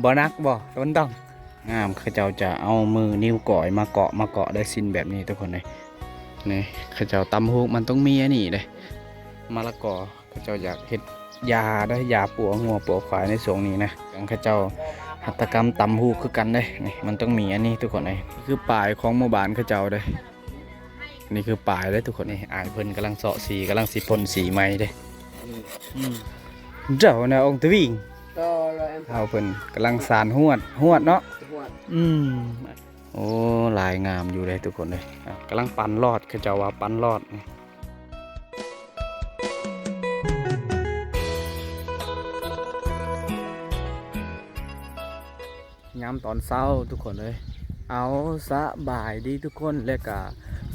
บ่นักบ่ต้นต้องงามเขาเจ้าจะเอามือนิ้วก่อยมาเกาะได้สิ้นแบบนี้ทุกคนเลยนี่เขาเจ้าตำฮูกมันต้องมีอันนี้เลยมะละกอเขาเจ้าอยากเฮ็ดยาได้ยาปัวงัวปัวควายในช่วงนี้นะเขาเจ้าหัตถกรรมตำฮูกคือกันได้นี่มันต้องมีอันนี้ทุกคนเลยนี่คือปลายของหมู่บ้านเขาเจ้าเลยนี่คือปลายเลยทุกคนนี่อายเพิ่นกำลังเสาะสีกำลังสิพ่นสีใหม่เด้เจ้าน่ะองค์ตะวิ่งเอาเพิ่นกำลังสานหวดเนาะโอ้ลายงามอยู่เลยทุกคนเลยกำลังปั่นรอดเขาเจ้าว่าปั่นรอดยามตอนเช้าทุกคนเลยเอาสบายดีทุกคนและก็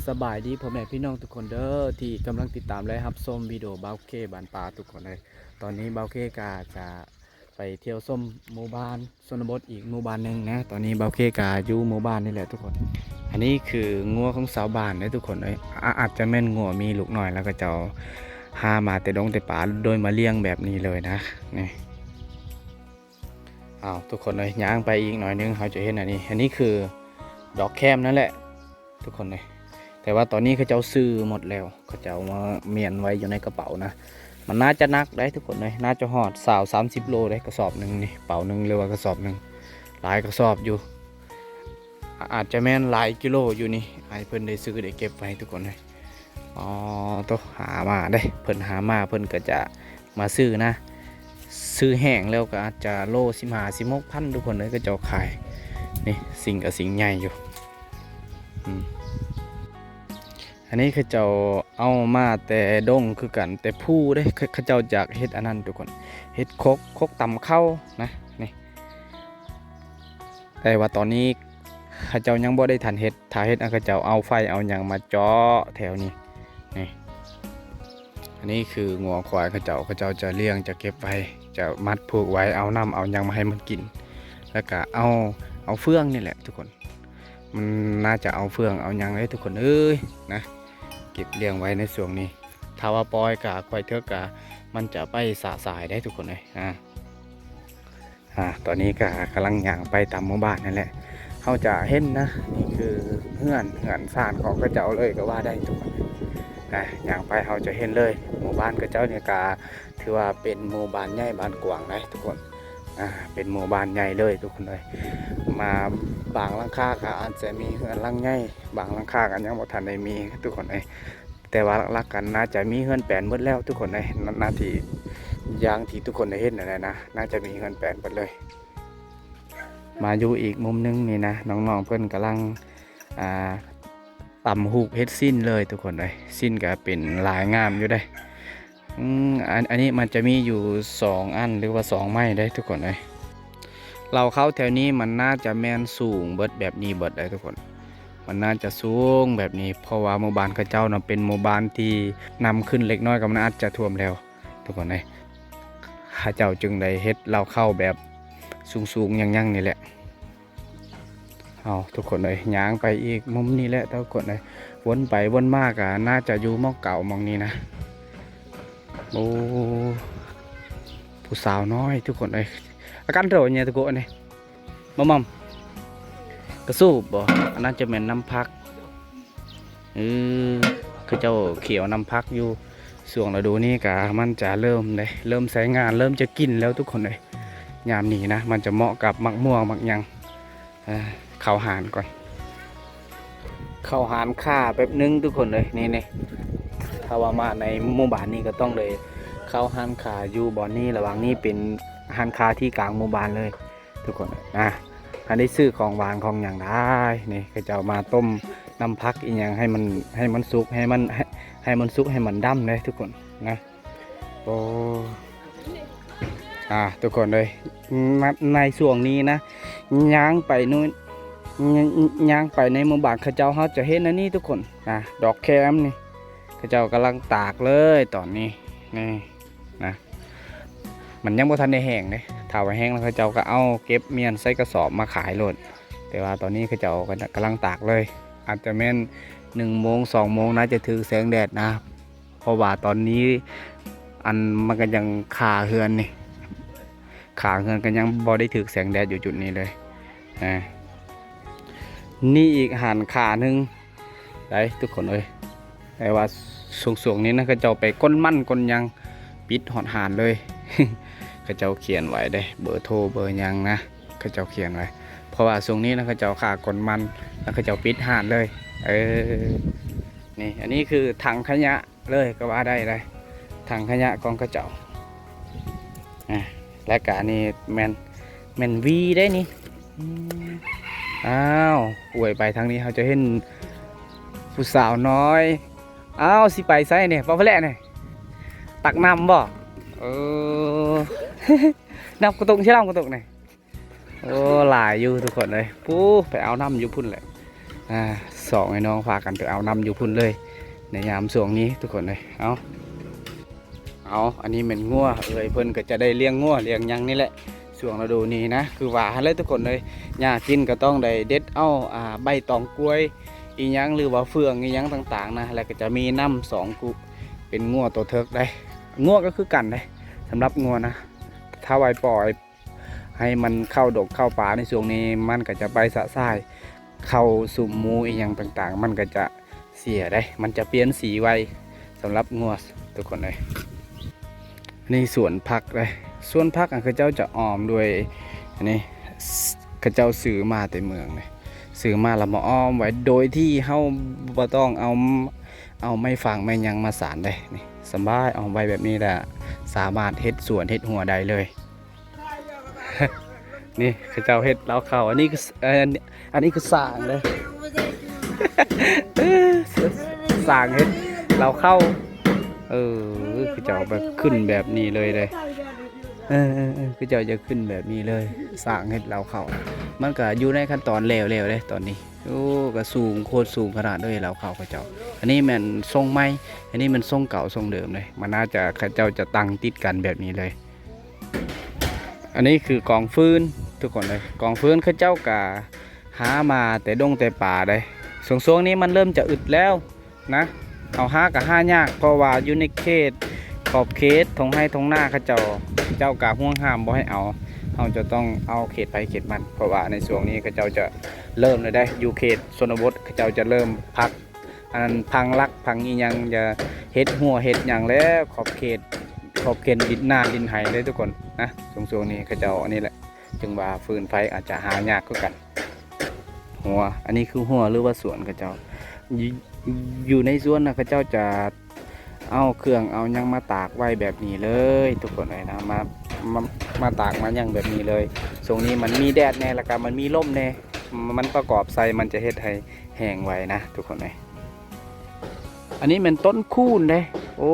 สบายดีพ่อแม่พี่น้องทุกคนเด้อที่กำลังติดตามและรับชมวิดีโอเบาเคบานปลาทุกคนเลยตอนนี้เบาเคกาจะไปเที่ยวส้มหมู่บ้านชนบทอีกหมู่บ้านหนึ่งนะตอนนี้เบาเคกาอยู่หมู่บ้านนี่แหละทุกคนอันนี้คืองัวของสาวบ้านนะทุกคนเลยอาจจะแม่นงัวมีลูกหน่อยแล้วก็จะหามาแต่ดงแต่ป่าโดยมาเลี้ยงแบบนี้เลยนะนี่ทุกคนเลยย่างไปอีกหน่อยนึงเขาจะเห็นอันนี้คือดอกแคมนั่นแหละทุกคนเลยแต่ว่าตอนนี้เขาเจ้าซื้อหมดแล้วเขาเจ้ามาเมียนไว้อยู่ในกระเป๋านะมันน่าจะนักได้ทุกคนเลยน่าจะหอด30 โลได้กระสอบหนึ่งนี่เป๋าหนึ่งหรือว่ากระสอบหนึ่งหลายกระสอบอยู่อาจจะแม่นหลายกิโลอยู่นี่ไอ้เพิ่นได้ซื้อได้เก็บไว้ทุกคนเลยต้องหามาได้เพิ่นหามาเพิ่นก็จะมาซื้อนะซื้อแห้งแล้วก็อาจจะโล15-16 พันทุกคนเลยก็จะขายนี่สิ่งกับสิ่งใหญ่อยู่อันนี้เขาเจ้าเอามาแต่ดงคือกันแต่ผู้ได้เขาเจ้าจากเฮ็ดอันนั้นทุกคนเฮ็ดคกตำข้าวนะนี่แต่ว่าตอนนี้เขาเจ้ายังบ่ได้ทันเฮ็ดถ้าเฮ็ดเขาเจ้าเอาไฟเอาหยังมาเจาะแถวนี้นี่อันนี้คืองัวควายเขาเจ้าจะเลี้ยงจะเก็บไว้จะมัดผูกไว้เอาน้ำเอาหยังมาให้มันกินแล้วก็เอาเฟืองนี่แหละทุกคนมันน่าจะเอาเฟืองเอาหยังเลยทุกคนเอ้ยนะเก็บเลี้ยงไว้ในส่วนนี้ถ้าว่าปล่อยกะควายเทือกกะมันจะไปสะสายได้ทุกคนเลยตอนนี้ก็กำลังย่างไปตามหมู่บ้านนั่นแหละเขาจะเห็นนะนี่คือเฮือนซ่านของกระเจ้าเลยก็ว่าได้ทุกคนย่างไปเขาจะเห็นเลยหมู่บ้านกระเจ้าเนี่ยก็ถือว่าเป็นหมู่บ้านใหญ่บ้านกว้างเลยทุกคนเป็นหมู่บ้านใหญ่เลยทุกคนเลยมาบางหลังคาก็อาจจะมีเฮือนหลังใหญ่บางหลังคากันยังบ่ทันได้มีทุกคนเลยแต่ว่าหลักกันน่าจะมีเฮือนแปลนหมดแล้วทุกคนเลยนาทีอย่างที่ทุกคนได้เห็นนั่นแหละนะน่าจะมีเฮือนแปลนหมดเลยมาอยู่อีกมุมนึงนี่นะน้องๆเพิ่นกำลังต่ำหูกเฮ็ดสิ้นเลยทุกคนเลยสิ้นก็เป็นลายงามอยู่ได้อันนี้มันจะมีอยู่2 อันหรือว่า2 ไม้ได้ทุกคนเลยเราเข้าแถวนี้มันน่าจะแมนสูงเบิดแบบนี้เบิดได้ทุกคนมันน่าจะสูงแบบนี้เพราะว่าหมู่บ้านข้าเจ้าน่ะเป็นหมู่บ้านที่นำขึ้นเล็กน้อยก็มันอาจจะท่วมแล้วทุกคนเลยข้าเจ้าจึงได้เฮ็ดเราเข้าแบบสูงๆยั่งๆนี่แหละทุกคนเลยย่างไปอีกมุมนี้แหละทุกคนเลยวนไปวนมากอ่ะน่าจะอยู่มองเก่ามองนี้นะโอ้ผู้สาวน้อยทุกคนเลยอาการโดดเนี่ยทุกคนเลยมัมกระสูบบ่อันนั้นจะเป็นน้ำพักคือเจ้าเขียวน้ำพักอยู่ส่วงฤดูนี้กะมันจะเริ่มใช้งานเริ่มจะกินแล้วทุกคนเลยยามนี้นะมันจะเหมาะกับมักม่วงมักยังเข้าหานก่อนเข้าหานค่าแป๊บนึงทุกคนเลยนี่ถ้าว่ามาในหมู่บ้านนี้ก็ต้องเลยเข้าหานค่าอยู่บ่อนนี้ระหว่างนี้เป็นหานค่าที่กลางหมู่บ้านเลยทุกคนอันนี้ซื้อของหวานของอย่างได้นี่ก็จะเอามาต้มน้ำพักอีกอย่างให้มันสุกให้มันสุกให้มันดำเลยทุกคนนะโอ้ทุกคนเลยในช่วงนี้นะย่างไปนู่นย่างไปในหมู่บ้านเขาเจ้าเขาจะเห็นอันนี้ทุกคนดอกแคมนี่เขาเจ้ากำลังตากเลยตอนนี้นี่นะมันยังบ่ทันได้แห้งเลยถ้าไว้แห้งแล้วเขาเจ้าก็เอาเก็บเมียนใส่กระสอบมาขายโลดแต่ว่าตอนนี้เขาเจ้ากำลังตากเลยอาจจะแม่น1 โมง 2 โมงน่าจะถือแสงแดดนะเพราะว่าตอนนี้มันก็ยังคาเฮือนนี่ ขาเงินกันยังบ่ได้ถึกแสงแดดอยู่จุดนี้เลยนี่อีกหันขาหนึ่งได้ทุกคนเลยแต่ว่าสูงๆนี้นะก็จะไปก้นมั่นก้นยังปิดหอดหานเลย ก็จะเขียนไว้ได้เบอร์โทรเบอร์ยังนะก็จะเขียนไว้เพราะว่าสูงนี้นะก็จะขาก้นมันแล้วก็จะปิดหานเลยนี่อันนี้คือถังขยะเลยก็ว่าได้เลยถังขยะกองกระเจ้าและกะนี่แมนวีได้นี่อ้าวอวยไปทางนี้เขาจะเห็นผู้สาวน้อยอ้าวสิไปไซเนี่ยป้าพะแหล่เนี่ยตักน้ำบ่น้ำกระตุกใช่น้ำกระตุกเนี่ยโอ้หลายอยู่ทุกคนเลยปูไปเอาน้ำอยู่พุ่นเลยสองไอ้น้องพากันไปเอาน้ำอยู่พุ่นเลยในยามช่วงนี้ทุกคนเลยเอาอันนี้เป็นงัวเพิ่นก็จะได้เลี้ยงงัวเลี้ยงยังนี่แหละช่วงฤดูนี้นะคือว่าเลยทุกคนเลยหญ้ากินก็ต้องได้เด็ดเอาใบตองกล้วยอีหยังหรือว่าเฟืองอีหยังต่างๆนะแล้วก็จะมีน้ำ2 กุเป็นงัวตัวเทิกได้งัวก็คือกันได้สำหรับงัวนะถ้าไว้ปล่อยให้มันเข้าดกเข้าป่าในช่วงนี้มันก็จะไปสะสายเข้าสุ่มมูอีหยังต่างๆมันก็จะเสียได้มันจะเปลี่ยนสีไวสำหรับงัวทุกคนเลยนี่สวนผักเลยสวนผักข้าเจ้าจะอ้อมด้วยอันนี้ข้าเจ้าซื้อมาแต่เมืองเลยซื้อมาแล้วมาอ้อมไว้โดยที่เฮาบ่ต้องเอาไม้ฟางไม้ยังมาสานได้นี่สบายเอาไว้แบบนี้แหละสามารถเฮ็ดสวนเฮ็ดหัวได้เลย นี่ข้าเจ้าเฮ็ดเล้าเข้าอันนี้คือสร้างเลย สร้างเฮ็ดเล้าเข้าคือเจ้าแบบขึ้นแบบนี้เลยคือเจ้าจะขึ้นแบบนี้เลยสร้างให้เราเข้ามันก็อยู่ในขั้นตอนแล้วเลยตอนนี้ก็สูงโคตรสูงขนาดเลยเราเข้าเขาเจ้าอันนี้มันทรงไม้อันนี้มันทรงเก่าทรงเดิมเลยมันน่าจะเขาเจ้าจะตั้งติดกันแบบนี้เลยอันนี้คือกองฟืนทุกคนเลยกองฟืนเขาเจ้ากะหามาแต่ดงแต่ป่าเลยช่วงนี้มันเริ่มจะอึดแล้วนะเอาห้ากับห้ายากเพราะว่าอยู่ในเขตขอบเขตทงให้ทงหน้าเขาเจ้ากะห่วงห้ามบ่ให้เราจะต้องเอาเขตไปเขตมันเพราะว่าในช่วงนี้เขาเจ้าจะเริ่มเลยได้อยู่เขตชนบทเขาเจ้าจะเริ่มพักอันนั้นพังลักพังอีหยังจะเฮ็ดหัวเฮ็ดอย่างแล้วขอบเขตดินนาดินไห้เลยทุกคนนะช่วงนี้เขาเจ้าอันนี้แหละจึงว่าฟืนไฟอาจจะหายากก็กันหัวอันนี้คือหัวหรือว่าสวนเขาเจ้าอยู่ในสวนนะเขาเจ้าจะเอาเครื่องเอายังมาตากไว้แบบนี้เลยทุกคนเลยนะมาตากมายังแบบนี้เลยช่วงนี้มันมีแดดแน่แล้วก็มันมีลมแน่มันประกอบใส่มันจะเฮ็ดให้แห้งไว้นะทุกคนเลยอันนี้เป็นต้นคูนเลยโอ้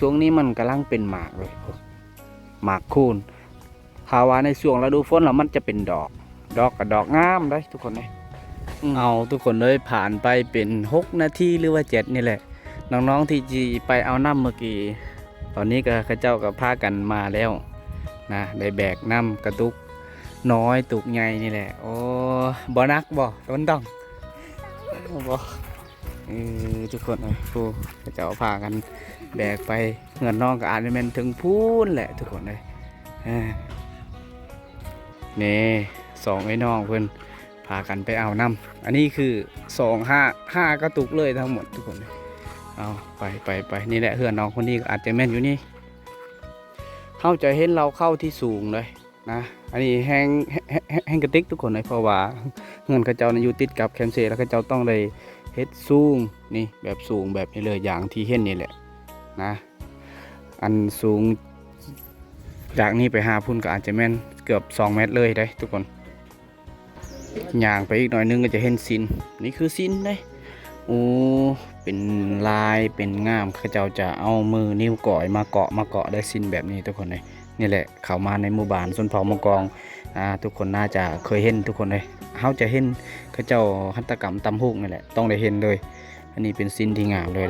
สูงนี้มันกำลังเป็นหมากเลยหมากคูนภาวะในช่วงฤดูฝนแล้วมันจะเป็นดอกกับดอกงามเลยทุกคนเลยเอาทุกคนเลยผ่านไปเป็น6 นาทีหรือว่า7นี่แหละน้องๆที่จีไปเอาน้ำเมื่อกี้ตอนนี้ก็ข้าเจ้าก็พากันมาแล้วนะได้แบกน้ำกระตุกน้อยตุกใหญ่นี่แหละโอ้บ่นักบ่ต้นต้องบ่ทุกคนเลยผู้ข้าเจ้าพากันแบกไปเงินน้องก็อาจจะเป็นถึงพูนแหละทุกคนเลยนี่2ไอ้น้องเพิ่นพากันไปเอาน้ำอันนี้คือ5กระตุกเลยทั้งหมดทุกคนเลยเอาไปนี่แหละเพื่อนน้องคนนี้อาจจะแม่นอยู่นี่เข้าใจเห็นเราเข้าที่สูงเลยนะอันนี้แห้งกระติกทุกคนเลยเพราะว่าเงินกระเจ้าอยู่ติดกับแคมเซ่แล้วกระเจ้าต้องเลยเฮ็ดสูงนี่แบบสูงแบบนี้เลยอย่างที่เห็นนี่แหละนะอันสูงจากนี้ไปหาพุ่นก็อาจจะแม่นเกือบ2 เมตรเลยได้ทุกคนย่างไปอีกหน่อยนึงก็จะเห็นซินนี่คือซินได้โอ้เป็นลายเป็นง่ามเขาเจ้าจะเอามือนิ้วก่อยมาเกาะได้ซินแบบนี้ทุกคนเลยนี่แหละเข้ามาในหมู่บ้านส่วนเผ่ามะกองทุกคนน่าจะเคยเห็นทุกคนเลยเขาจะเห็นเขาเจ้าหัตถกรรมตำฮุกนี่แหละต้องได้เห็นเลยอันนี้เป็นซินที่งามเลย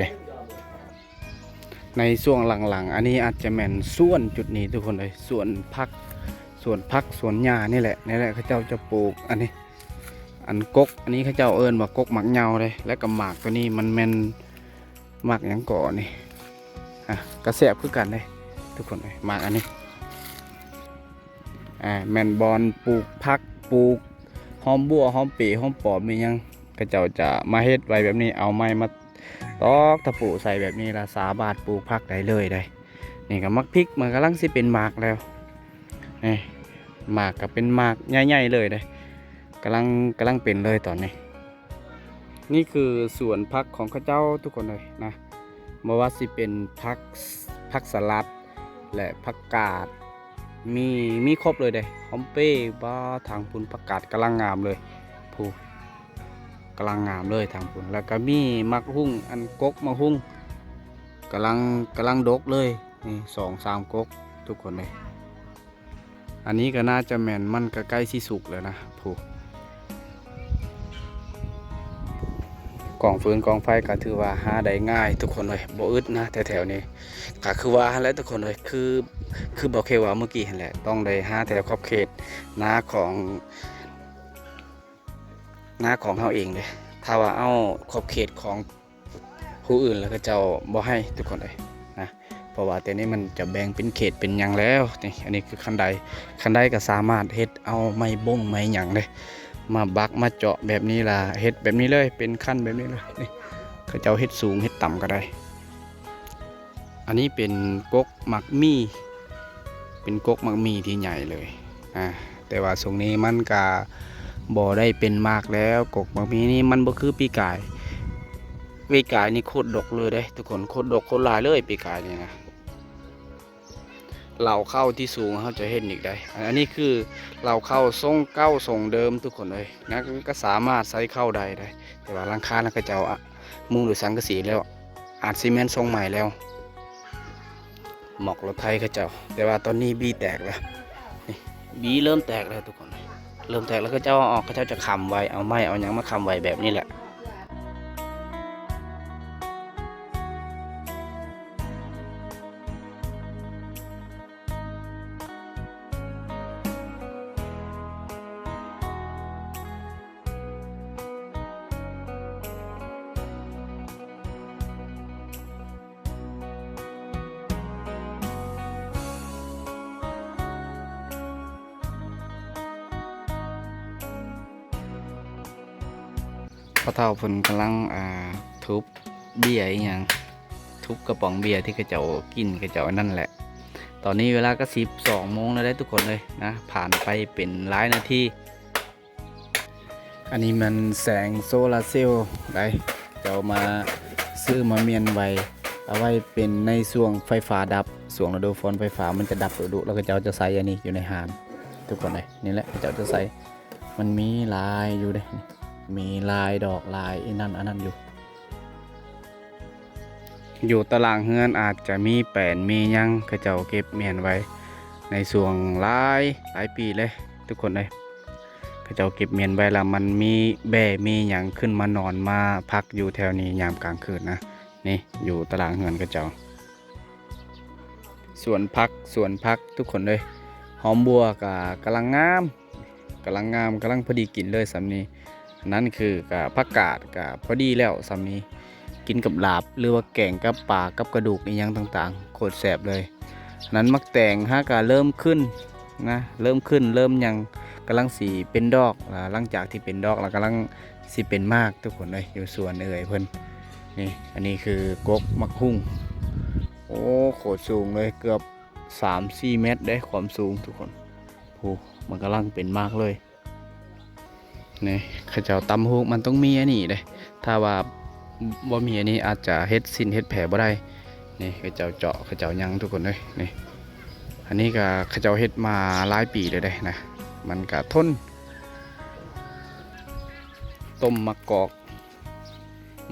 ในช่วงหลังๆอันนี้อาจจะแม่นส่วนจุดนี้ทุกคนเลยส่วนพักสวนหญ้านี่แหละเขาเจ้าจะปลูกอันนี้อันกกอันนี้เขาเจ้าเอิ้นว่ากกหมักเหงาเลยและกับหมากตัวนี้มันแม่นหมากหยังก่อนี่กระแสบคือกันเลยทุกคนเลยหมากอันนี้ แม่นบอนปลูกผักปลูกหอมบัวหอมปีหอมปอมมีหยังก็เจ้าจะมาเฮ็ดไว้แบบนี้เอาไม้มาตอกตะปูใส่แบบนี้ละ3 บาทปลูกผักได้เลยได้นี่ก็มักพริกมันกำลังสิเป็นหมากแล้วนี่หมากก็เป็นหมากใหญ่ๆเลยได้กำลังเป็นเลยตอนนี้นี่คือสวนผักของข้าเจ้าทุกคนเลยนะไม่ว่าสิเป็นผักสลัดและผักกาดมีครบเลยเด้หอมเป้บ้าทางพุ่นผักกาดกำลังงามเลยผู้กำลังงามเลยทางพุ่นแล้วก็มีมักหุ่งอันกกมะหุ่งกำลังดกเลยนี่2-3 กกทุกคนเลยอันนี้ก็น่าจะแม่นมันก็ใกล้สิสุกแล้วนะผู้กองฟืนกองไฟก็ถือว่าหาได้ง่ายทุกคนเลยบ่อึดนะแถวๆนี้ก็คือว่าแล้วทุกคนเลยคือบอกเคว่าเมื่อกี้เห็นแหละต้องได้หาแถวขอบเขตนาของเฮาเองเลยถ้าว่าเอาขอบเขตของผู้อื่นแล้วก็เจ้าบ่ให้ทุกคนเลยนะเพราะว่าแต่นี้มันจะแบ่งเป็นเขตเป็นหยังแล้วนี่อันนี้คือคันใดก็สามารถเฮ็ดเอาไม้บ้งไม้หยังเลยมาบักมาเจาะแบบนี้ล่ะเฮ็ดแบบนี้เลยเป็นขั้นแบบนี้เลยนี่เขาเจ้าเฮ็ดสูงเฮ็ดต่ำก็ได้อันนี้เป็นกกหมักมี่เป็นกกหมักมี่ที่ใหญ่เลยแต่ว่าทรงนี้มันก็บ่ได้เป็นมากแล้วกกหมักมี่นี่มันบ่คือปีกายนี่โคตรดกเลยเด้ทุกคนโคตรดกโคตรหลายเลยปีกายนี่นะเราเข้าที่สูงเขาจะเห็นอีกได้อันนี้คือเราเข้าทรงเก้าทรงเดิมทุกคนเลยนะก็สามารถใส่เข้าได้แต่ว่าหลังคาแล้วก็จะเอามุงหรือสังกะสีแล้วอาจซีเมนต์ทรงใหม่แล้วหมอกรถไทยเขาเจ้าแต่ว่าตอนนี้บีแตกแล้วนี่บีเริ่มแตกแล้วทุกคนเริ่มแตกแล้วก็เจ้าออกเขาเจ้าจะคำไว้เอาไม้เอาหยังมาคำไว้แบบนี้แหละพ่อเฒ่าเพิ่นกำลังทุบเบียร์อีหยังทุบกระป๋องเบียร์ที่เขาเจ้ากินเขาเจ้านั่นแหละตอนนี้เวลาก็12 โมงแล้วได้ทุกคนเลยนะผ่านไปเป็นหลายนาทีอันนี้มันแสงโซลาร์เซลล์ได้เจ้ามาซื้อมาเมียนไว้เอาไว้เป็นในช่วงไฟฟ้าดับช่วงฤดูฝนไฟฟ้ามันจะดับดุแล้วก็เจ้าจะใส่อันนี้อยู่ในหานทุกคนเลยนี่แหละเจ้าจะใส่มันมีลายอยู่เด้มีลายดอกลายอันนั้นอยู่ตารางเฮือนอาจจะมีแป้นมีหยังเขาเจ้าเก็บเมียนไว้ในช่วงหลายปีเลยทุกคนเลยเขาเจ้าเก็บเมียนไว้แล้วมันมีแบ่มีหยังขึ้นมานอนมาพักอยู่แถวนี้ยามกลางคืนนะนี่อยู่ตารางเฮือนเขาเจ้าสวนพักทุกคนเลยหอมบัวกำลังงามกำลังพอดีกินเลยสำนี้นั่นคือกับผักกาดกับพอดีแล้วสำนี้กินกับลาบหรือว่าแกงกับปลากับกระดูกอีหยังต่างๆโคตรแซ่บเลยนั้นมักแตงฮะก็เริ่มขึ้นนะเริ่มยังกำลังสีเป็นดอกหลังจากที่เป็นดอกแล้วกำลังสีเป็นมากทุกคนเลยอยู่สวนเพิ่นนี่อันนี้คือกกมักหุ่งโอ้โคตรสูงเลยเกือบ3-4 เมตรได้ความสูงทุกคนโอ้มันกำลังเป็นมากเลยนี่ข้าเจ้าตำฮูกมันต้องมีอันนี้เลยถ้าว่าบ่มีอันนี้อาจจะเฮ็ดสิ้นเฮ็ดแผลบ่ได้นี่ข้าเจ้าเจาะข้าเจ้ายังทุกคนเลยนี่อันนี้ก็ข้าเจ้าเฮ็ดมาหลายปีเลยได้นะมันก็ทนต้มมะกอก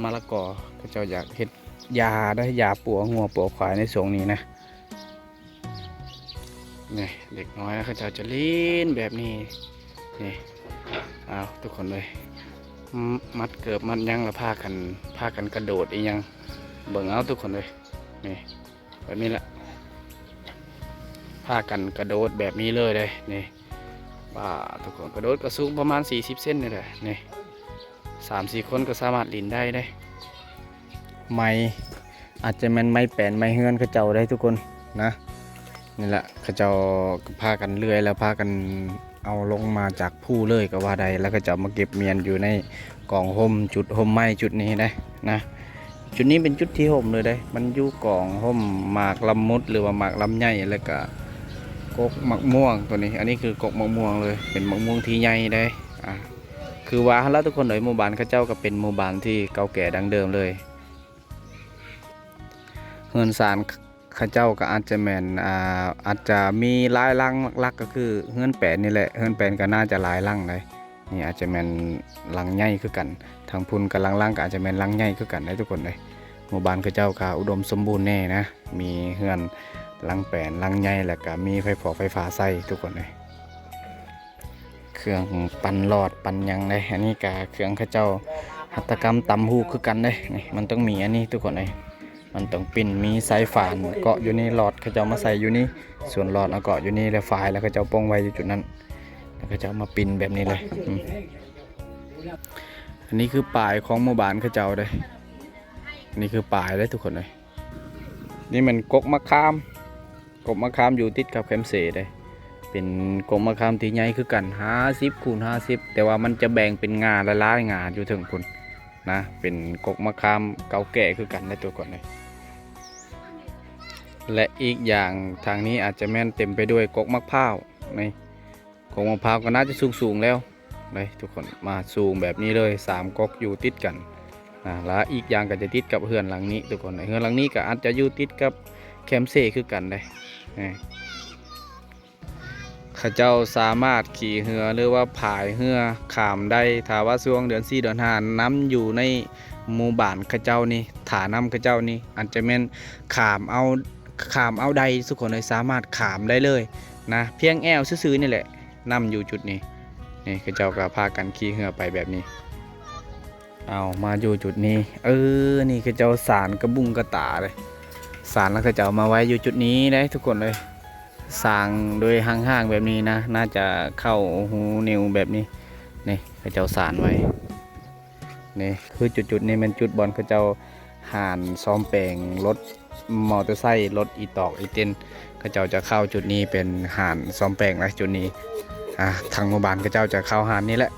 มะละกอข้าเจ้าอยากเฮ็ดยาได้ยาปัวงัวปัวควายในสงนี้นะนี่เด็กน้อยข้าเจ้าจะเล่นแบบนี้นี่เอาทุกคนเลยมัดเกือบมัดยังแล้วพากันกระโดดอีกยังเบิ่งเอาทุกคนเลยนี่แบบนี้แหละพากันกระโดดแบบนี้เลยนี่ป่าทุกคนกระโดดกระสูงประมาณ40 เซนนี่แหละนี่3-4 คนก็สามารถลินได้ไม้อาจจะมันไม้แป้นไม้เฮือนเขาเจ้าได้ทุกคนนะ นี่แหละเขาเจ้าพากันเลื่อยแล้วพากันเอาลงมาจากผู้เลยก็ว่าใดแล้วก็จะมาเก็บเมียนอยู่ในกล่องห่มจุดห่มไม้จุดนี้ได้นะจุดนี้เป็นจุดที่ห่มเลยได้มันอยู่กล่องห่มหมากลำมุดหรือว่าหมากลำไยแล้วก็กกมะม่วงตัวนี้อันนี้คือกกมะม่วงเลยเป็นมะม่วงที่ใหญ่ได้คือว่าแล้วทุกคนเลยหมู่บ้านเขาเจ้าก็เป็นหมู่บ้านที่เก่าแก่ดังเดิมเลยเฮือนศาลข้าเจ้าก็อาจจะแม่นอาจจะมีหลายหลังหลักๆก็คือเฮือนแปดนี่แหละเฮือนแปดก็น่าจะหลายหลังเลยนี่อาจจะแม่นหลังใหญ่คือกันทางพุ่นกับหลังล่างก็อาจจะแม่นหลังใหญ่คือกันได้ทุกคนเลยหมู่บ้านข้าเจ้าก็อุดมสมบูรณ์แน่นะมีเฮือนหลังแปดหลังใหญ่แล้วก็มีไฟฟ้าใส่ทุกคนเลยเครื่องปั่นหลอดปั่นยังเลยอันนี้ก็เครื่องข้าเจ้าหัตถกรรมตำหูคือกันเลยนี่มันต้องมีอันนี้ทุกคนเลยมันต้องปิ้นมีสายฝานเกาะอยู่นี่หลอดเขาจะมาใส่อยู่นี่ส่วนหลอดเอาเกาะอยู่นี่แล้วฝายแล้วเขาจะป้องไว้อยู่จุดนั้นแล้วเขาจะมาปิ้นแบบนี้เลยอันนี้คือป่ายของหมู่บ้านเขาเจ้าเลยอันนี้คือป่ายเลยทุกคนเลยนี่มันกกมะขามอยู่ติดกับแคมเซ่เลยเป็นกกมะขามที่ใหญ่คือกัน50 คูณ 50แต่ว่ามันจะแบ่งเป็นงาละลายงาอยู่ถึงคุณนะเป็นกกมะขามเก่าแก่คือกันในตัวก่อนเลยและอีกอย่างทางนี้อาจจะแม่นเต็มไปด้วยกกมะพร้าวในกกมะพร้าวก็น่าจะสูงแล้วเลยทุกคนมาสูงแบบนี้เลย3กกอยู่ติดกันแล้วอีกอย่างก็จะติดกับเฮือนหลังนี้ทุกคนเฮือนหลังนี้ก็อาจจะอยู่ติดกับแคมเซ่คือกันเลยข้าเจ้าสามารถขี่เรือหรือว่าพายเรือข้ามได้ถ้าว่าช่วงเดือน4 เดือน 5น้ำอยู่ในหมู่บ้านข้าเจ้านี่ถาน้ำข้าเจ้านี่อาจจะแม่นข้ามเอาใดทุกคนเลยสามารถข้ามได้เลยนะเพียงแอวซื่อๆนี่แหละน้ำอยู่จุดนี้นี่ข้าเจ้าก็พากันขี่เรือไปแบบนี้เอามาอยู่จุดนี้นี่ข้าเจ้าสารกระบุงกระตาเลยสารแล้วข้าเจ้ามาไว้อยู่จุดนี้ได้ทุกคนเลยสร้างโดยห่างๆแบบนี้นะน่าจะเข้าหูนิวแบบนี้นี่เขาเจ้าสารไว้นี่คือจุดนี้เป็นจุดบอลเขาเจ้าห่านซ้อมแปลงรถมอเตอร์ไซค์รถอีตอกอีเต้นเขาเจ้าจะเข้าจุดนี้เป็นห่านซ้อมแปลงนะจุดนี้ทางหมู่บ้านเขาเจ้าจะเข้าห่านนี้แหละ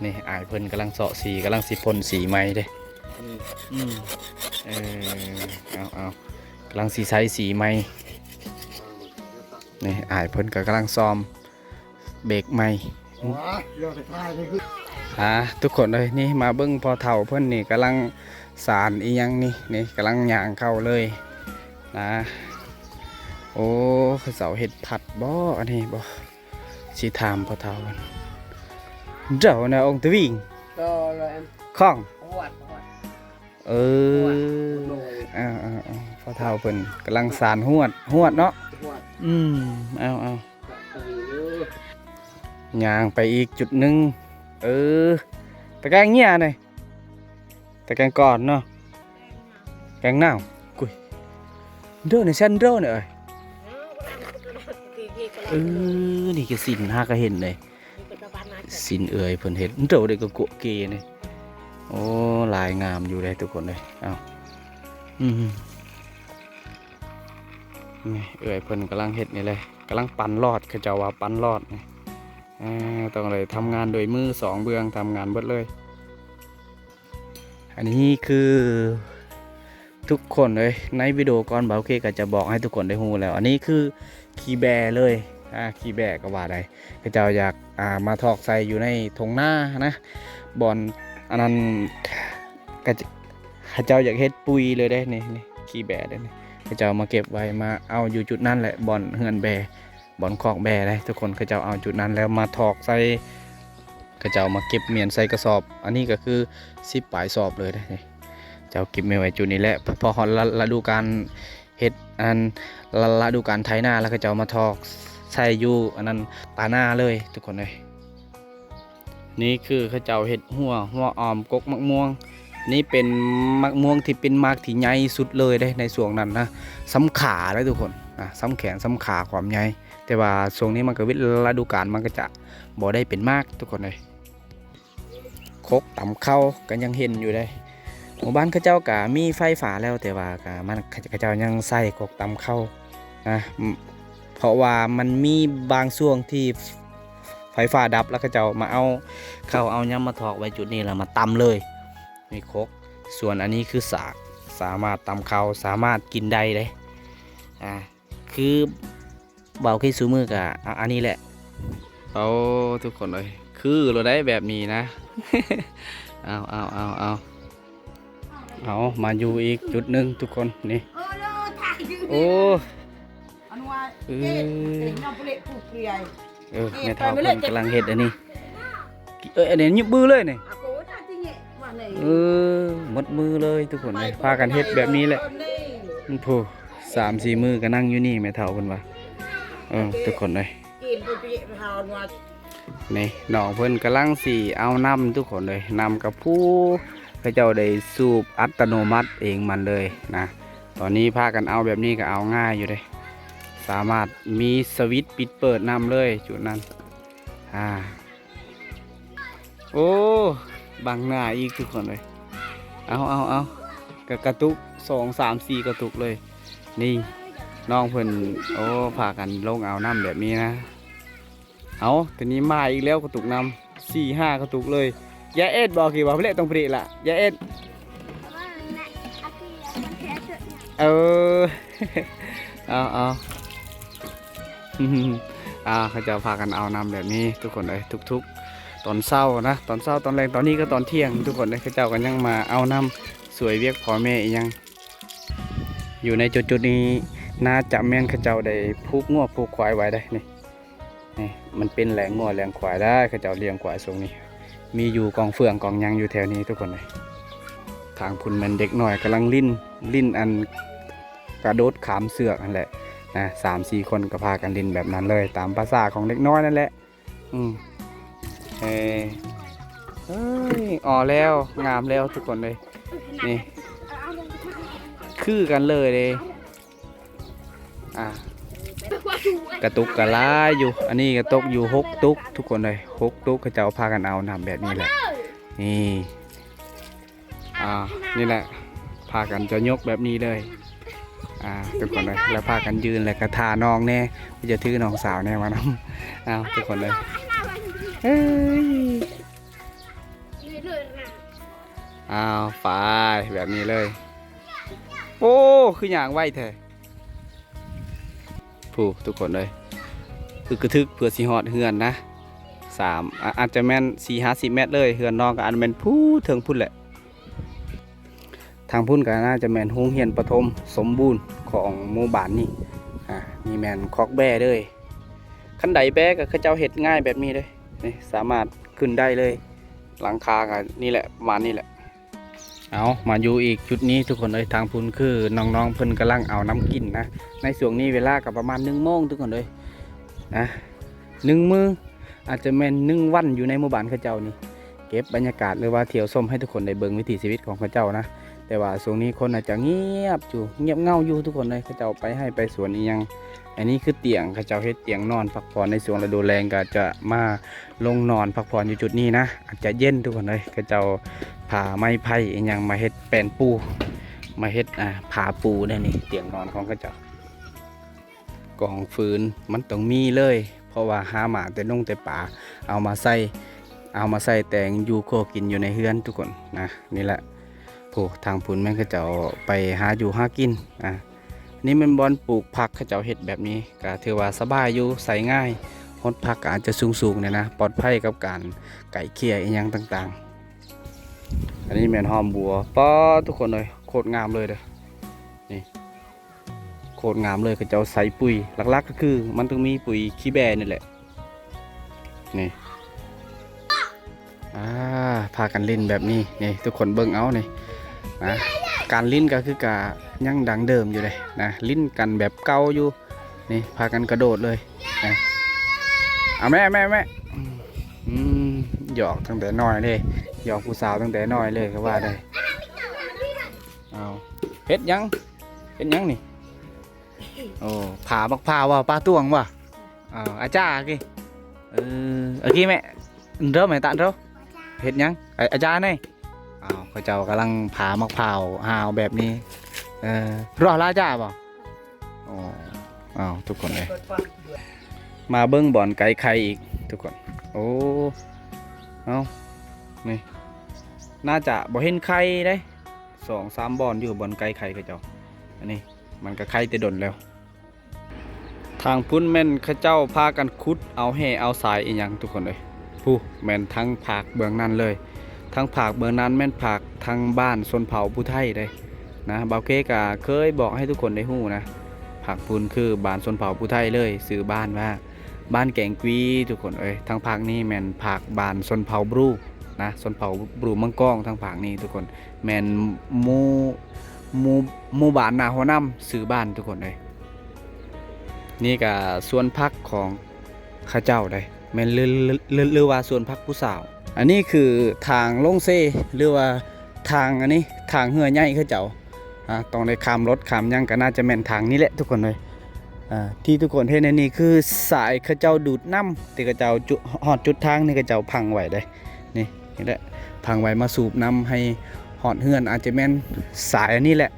นี่อายเพิ่นกำลังเสาะสีกำลังสิพ่นสีไม้เด้เอากำลังสีใช้สีไม้นี่อายเพิ่นก็กำลังซ้อมเบรกใหม่ทุกคนเลยนี่มาเบิ้งพอเฒ่าเพิ่นนี่กำลังสารอีหยังนี่กำลังย่างเข้าเลยนะโอ้เสาเห็ดผัดบ่อันนี้บ่สิถามพอเฒ่าเจ้าน่ะองค์ตะวิ่งข้องพอเฒ่าเพิ่นกำลังสารหวดเนาะเอาย่างไปอีกจุดหนึ่งตะแกรงเงี้ยหน่อยตะแกรงก่อนเนาะแกงหนาวกุยเด้อในเส้นเด้อเนี่ยนี่ก็สินหาก็เห็นเลยสินเอ่ยเพิ่นเห็นเด้อเด็กก็โกะเกนี่โอ้ลายงามอยู่เลยทุกคนเลยเอานี่เอ่ยเพิ่นกำลังเห็ดนี่เลยกำลังปั่นลอดเขาเจ้าว่าปั่นลอดต้องเลยทำงานโดยมือ2 เบื้องทำงานเบิดเลยอันนี้คือทุกคนเลยในวิดีโอก่อนบ่าวเคก็จะบอกให้ทุกคนได้รู้แล้วอันนี้คือคีแบเลยคีแบก็ว่าได้เขาเจ้าอยากมาทอกใส่อยู่ในทงหน้านะบอนอันนั้นเขาเจ้าอยากเฮ็ดปุยเลยได้นี่คีแบได้นี่เขาเจ้ามาเก็บไว้มาเอาอยู่จุดนั้นแหละบอนเฮือนแบบอนคอกแบเลยทุกคนเขาเจ้าเอาจุดนั้นแล้วมาถอกใส่เขาเจ้ามาเก็บเมียนใส่กระสอบอันนี้ก็คือ10 ปลายสอบเลยนะเจ้าเก็บเมียนไว้จุดนี้แหละพอฤดูการเฮ็ดอันฤดูการไถนาแล้วเขาเจ้ามาถอกใส่อยู่อันนั้นตาหน้าเลยทุกคนเลยนี่คือเขาเจ้าเฮ็ดหัวอ้อมกกมะม่วงนี่เป็นมะม่วงที่เป็นมากที่ใหญ่สุดเลยได้ในช่วงนั้นนะสำขาเลยทุกคนสำแขนสำขาความใหญ่แต่ว่าช่วงนี้มันก็ฤดูกาลมันก็จะบ่ได้เป็นมากทุกคนเลยคกต่ำเข้าก็ยังเห็นอยู่เลยหมู่บ้านเขาเจ้าก็มีไฟฟ้าแล้วแต่ว่าก็มันเขาเจ้ายังใส่คกต่ำเข้านะพ ราะว่ามันมีบางช่วงที่ไฟฟ้าดับแล้วก็จะมาเอาเข้าเอาย้ำมาถอกไว้จุดนี้แล้วมาตำเลยนี่ครกส่วนอันนี้คือสากสามารถตำข้าวสามารถกินได้เลยคือเบาขี้สูมือกะอันนี้แหละเอาทุกคนเลยคือเราได้แบบนี้นะ เอามาอยู่อีกจุดหนึ่งทุกคนนี่โอ้แม่เฒ่าเพิ่นกำลังเฮ็ดอันนี้อันนี้ยุบมือเลยนี่หมดมือเลยทุกคนเลยพากันเฮ็ดแบบนี้แหละโอ้3-4 มือก็นั่งอยู่นี่แม่เฒ่าเพิ่นว่าทุกคนเลยนี่น้องเพิ่นกำลังสิเอาน้ำทุกคนเลยน้ำกับผู้พระเจ้าได้สูบอัตโนมัติเองมันเลยนะตอนนี้พากันเอาแบบนี้ก็เอาง่ายอยู่เลยสามารถมีสวิตช์ปิดเปิดน้ำเลยจุดนั้นโอ้บังหน้าอีกทุกคนเลยเอากระตุก2-3-4กระตุกเลยนี่น้องเพิ่นโอ้พากันลงเอาน้ำแบบนี้นะเอาทีนี้มาอีกแล้วกระตุกน้ำ4-5กระตุกเลยยาเอ็ดบอกกี่ว่าเละต้องปรีละยาเอ็ดเอาเขาจะพากันเอาน้ำแบบนี้ทุกคนเลยทุกตอนเช้านะตอนเช้าตอนแรงตอนนี้ก็ตอนเที่ยงทุกคนเลยเขาเจ้ากันยังมาเอาน้ำสวยเวียกพ่อแม่อีกยังอยู่ในจุดนี้น่าจะแม่นเขาเจ้าได้ผูกงัวผูกควายไว้ได้นี่มันเป็นแหล่งงัวแหล่งควายได้เขาเจ้าเลี้ยงควายตรงนี้มีอยู่กองเฟืองกองยังอยู่แถวนี้ทุกคนเลยทางคุณมันเด็กหน่อยกำลังลิ้นอันกระโดดขามเสือกนั่นแหละนะ3-4 คนก็พากันลิ้นแบบนั้นเลยตามภาษาของเด็กน้อยนั่นแหละอ๋อแล้วงามแล้วทุกคนเลยนี่คือกันเลยกระตุกกระลายอยู่อันนี้กระตุกอยู่6 ตุกทุกคนเลย6 ตุกเขาจะพากันเอานำแบบนี้แหละนี่นี่แหละพากันจะยกแบบนี้เลยทุกคนเลยแล้วพากันยืนเลยกระทาน้องแน่จะถือน้องสาวแน่มาน้ำทุกคนเลยไปแบบนี้เลยโอ้คืออย่างไหวแท้ผู้ทุกคนเลยคือกระทึกเผื่อสีหอดเฮือนนะอาจจะแม่น4-50 เมตรเลยเฮือนน้องก็อันเป็นผู้ถึงพุ่นแหละทางพุ่นก็น่าจะแม่นโรงเรียนประถมสมบูรณ์ของหมู่บ้านนี่มีแม่นคอกแบ่เลยขั้นใดแบ่ก็เขาเจ้าเห็ดง่ายแบบนี้เลยนี่สามารถขึ้นได้เลยหลังคากันนี่แหละประมาณนี้แหละเอามาอยู่อีกจุดนี้ทุกคนเลยทางพุ่นคือน้องๆเพิ่นกำลังเอาน้ำกินนะในช่วงนี้เวลากับประมาณ1 โมงทุกคนเลยนะ1 มื้ออาจจะแม่น1 วันอยู่ในหมู่บ้านเขาเจ้านี่เก็บบรรยากาศหรือว่าเที่ยวชมให้ทุกคนได้เบิ่งวิถีชีวิตของเขาเจ้านะแต่ว่าช่วงนี้คนอาจจะเงียบอยู่เงียบเงาอยู่ทุกคนเลยเขาเจ้าไปสวนอีหยังอันนี้คือเตียงเขาเจ้าเฮ็ดเตียงนอนพักผ่อนในช่วงฤดูแล้งก็จะมาลงนอนพักผ่อนอยู่จุดนี้นะอาจจะเย็นทุกคนเลยเขาเจ้าผ่าไม้ไผ่อีหยังมาเฮ็ดแป้นปูมาเฮ็ดผ่าปูได้นี่เตียงนอนของเขาเจ้ากองฟืนมันต้องมีเลยเพราะว่าหาหมาแต่นงแต่ป่าเอามาใส่แต่งอยู่โคกินอยู่ในเฮือนทุกคนนะนี่แหละทางพุ่นแม่เขาเจ้าไปหาอยู่หากินนี่มันบอนปลูกผักเขาเจ้าเห็ดแบบนี้ก็ถือว่าสบายอยู่ใส่ง่ายฮดผักอาจจะสูงเนี่ยนะปลอดภัยกับการไก่เคี่ยอีหยังต่างๆอันนี้แม่นหอมบัวทุกคนเลยโคตรงามเลยนี่โคตรงามเลยเขาเจ้าใส่ปุ๋ยหลักๆก็คือมันต้องมีปุ๋ยขี้แบนี่แหละนี่พากันลิ้นแบบนี้นี่ทุกคนเบิ่งเอานี่นะการลิ้นก็คือการยังดังเดิมอยู่เลยนะลิ้นกันแบบเก่าอยู่นี่พากันกระโดดเลยนะแม่หยอกตั้งแต่น้อยเลยหยอกผู้สาวตั้งแต่น้อยเลยก็ว่าได้เอาเฮ็ดยังนี่โอ้ผ่าบักผ่าว่าปลาต้วงว่ะอาจารย์กี่แม่เริ่มไหมตาเริ่มเฮ็ดยังอาจารย์นี่เขาเจ้ากำลังผ่ามะพร้าวหาวแบบนี้รอลาจ้าบ่ อ้าวทุกคนเลยมาเบิ้งบ่อนไก่ไข่อีกทุกคนโอ้เอานี่น่าจะบ่เห็นไข่ได้2-3บ่อนอยู่บ่อนไก่ไข่เขาเจ้าอันนี้มันก็ไข่แต่ดนแล้วทางพุ่นแม่นเขาเจ้าพากันขุดเอาแห่เอาสายอีหยังทุกคนเลยผู้แม่นทั้งภาคเบื้องนั้นเลยทั้งภาคเบื้องนั้นแม่นภาคทางบ้านชนเผ่าผู้ไทยได้นะบ่าวเกกะเคยบอกให้ทุกคนได้ฮู้นะภาคพุ่นคือบ้านชนเผ่าผู้ไทยเลยชื่อบ้านว่าบ้านแกงกวีทุกคนทางภาคนี้แม่นภาคบ้านชนเผ่าบรูนะชนเผ่าบรูมังกรทางภาคนี้ทุกคนแม่นหมู่บ้านนาหัวน้ำชื่อบ้านทุกคนเลยนี่ก็ส่วนพักของข้าเจ้าได้แม่นหรือว่าส่วนพักผู้สาวอันนี้คือทางลงเซหรือว่าทางอันนี้ทางเหือใหญ่ข้าเจ้าต้องได้ข้ามรถข้ามยังก็น่าจะแม่นทางนี้แหละทุกคนเลยที่ทุกคนเห็นในนี้คือสายข้าเจ้าดูดน้ำที่ข้าเจ้าหอดจุดทางนี่ข้าเจ้าพังไว้ได้นี่แหละพังไว้มาสูบน้ำให้หอดเหือนอาจจะแม่นสายอันนี้แหละ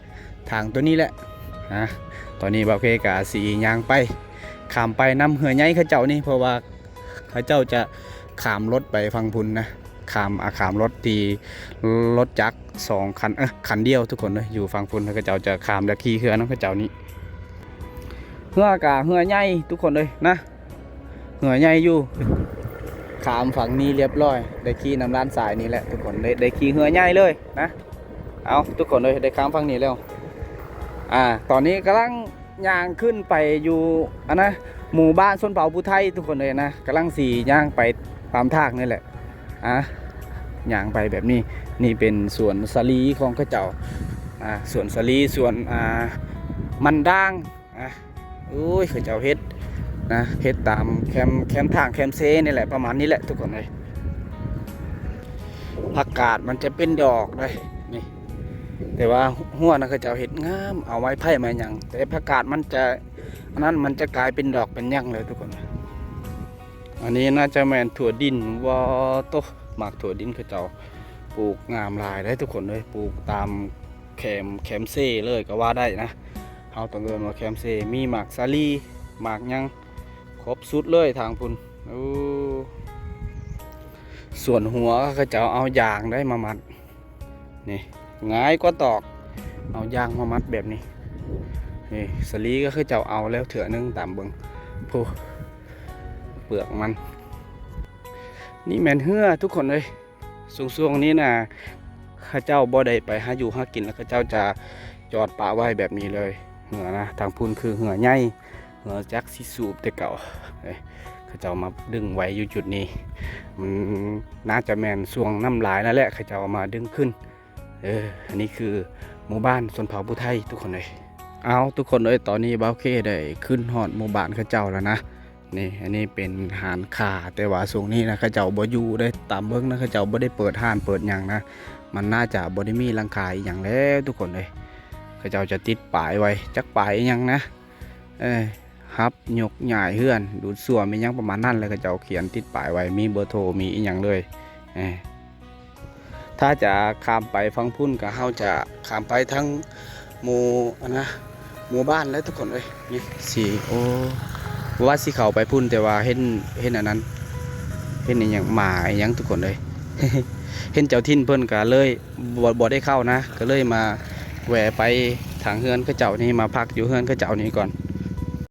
ทางตัวนี้แหละตอนนี้บ่าวเคกะสียางไปข้ามไปน้ำเหือใหญ่ข้าเจ้านี่เพราะว่าข้าเจ้าจะข้ามรถไปฟังพุนนะข้ามรถตีรถจักร2 คันคันเดียวทุกคนเลยอยู่ฟังพุนข้าเจ้าจะข้ามแล้วขี่เหือน้ำข้าเจ้านี้เหือใหญ่ทุกคนเลยนะเหือใหญ่อยู่ข้ามฝั่งนี้เรียบร้อยได้ขี่น้ำร้านสายนี่แหละทุกคนได้ขี่เหือใหญ่เลยนะเอาทุกคนเลยได้ข้ามฝั่งนี้แล้วตอนนี้กำลังย่างขึ้นไปอยู่นะหมู่บ้านชนเผ่าผู้ไทยทุกคนเลยนะกำลังสีย่างไปตามทางนี่แหละย่างไปแบบนี้นี่เป็นสวนสาลีของข้าเจ้าสวนสาลีสวนมันด่างอุ้ยข้าเจ้าเฮ็ดนะเฮ็ดตามแคมทางแคมเซนี่แหละประมาณนี้แหละทุกคนเลยผักกาดมันจะเป็นดอกเลยนี่แต่ว่าหัวนะข้าเจ้าเฮ็ดงามเอาไว้ไผ่มาอย่างแต่ผักกาดมันจะอันนั้นมันจะกลายเป็นดอกเป็นหยังเลยทุกคนอันนี้น่าจะแมนถั่วดินวอโตหมากถั่วดินข้าเจ้าปลูกงามหลายได้ทุกคนเลยปลูกตามแคมเซ่เลยก็ว่าได้นะเอาต้องเดินมาแคมเซ่มีหมากซาลีหมากยังครบสุดเลยทางพุ่นส่วนหัวข้าเจ้าเอายางได้มามัดนี่ง่ายก็ตอกเอายางมามัดแบบนี้นี่สลีก็คือเจ้าเอาแล้วเถื่อนึงตามเบิงผู้เปลือกมันนี่แมนเหือทุกคนเลยช่วงนี้นะข้าเจ้าบ่ได้ไปหาอยู่หากินแล้วข้าเจ้าจะจอดป่าไว้แบบนี้เลยเหือนะทางพุ่นคือเหือใหญ่เหือจักสิสูบแต่เก่าข้าเจ้ามาดึงไว้อยู่จุดนี้มันน่าจะแมนช่วงน้ำลายนั่นแหละข้าเจ้ามาดึงขึ้นอันนี้คือหมู่บ้านชนเผ่าผู้ไทยทุกคนเลยเอาทุกคนเลยตอนนี้บ่าวเคได้ขึ้นฮอดหมู่บ้านข้าเจ้าแล้วนะนี่อันนี้เป็นหานขาแต่ว่าช่วงนี้นะข้าเจ้าบ่อยู่ได้ตามเบิ้งนะข้าเจ้าบ่ได้เปิดห้านเปิดอย่างนะมันน่าจะบ่ได้มีรังคาอย่างแล้วทุกคนเลยข้าเจ้าจะติดป้ายไว้จักป้ายอย่างนะฮับยกใหญ่เฮือนดูดส่วมีอย่างประมาณนั้นเลยข้าเจ้าเขียนติดป้ายไว้มีเบอร์โทรมีอีกอย่างเลยถ้าจะข้ามไปฟังพุ่นก็เฮาจะข้ามไปทั้งหมู่บ้านแล้วทุกคนเลยนี่สีว่าสีเขาไปพุ่นแต่ว่าเห็นอันนั้นเห็นอย่างหมาอย่างทุกคนเลย เห็นเจ้าทินเพิ่นก็เลยบ่ได้เข้านะก็เลยมาแหวะไปทางเฮือนข้าเจ้านี่มาพักอยู่เฮือนข้าเจ้านี่ก่อน